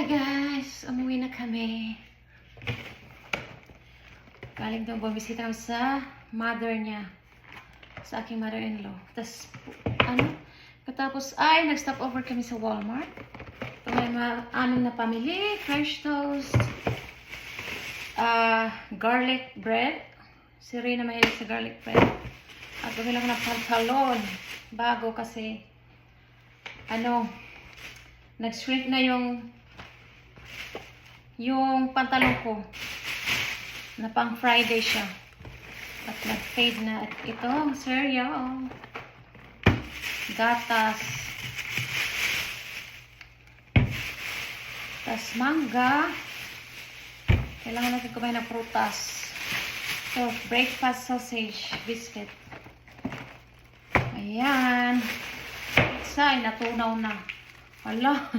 Hi guys! Umuwi na kami. Galing daw bumisita kami sa mother niya. Sa aking mother-in-law. Katapos ay nag-stop over kami sa Walmart. Ito may aming na pamili. French toast. Garlic bread. Si Rina mahilig sa garlic bread. At bumili ako ng pantalon. Bago kasi nag-shrink na yung pantalon ko na pang Friday siya at nag-fade na. At ito ang cereal, gatas, tas mangga. Kailangan natin kumain ng prutas. So breakfast sausage biscuit. Ayan, isa ay natunaw na. Hala.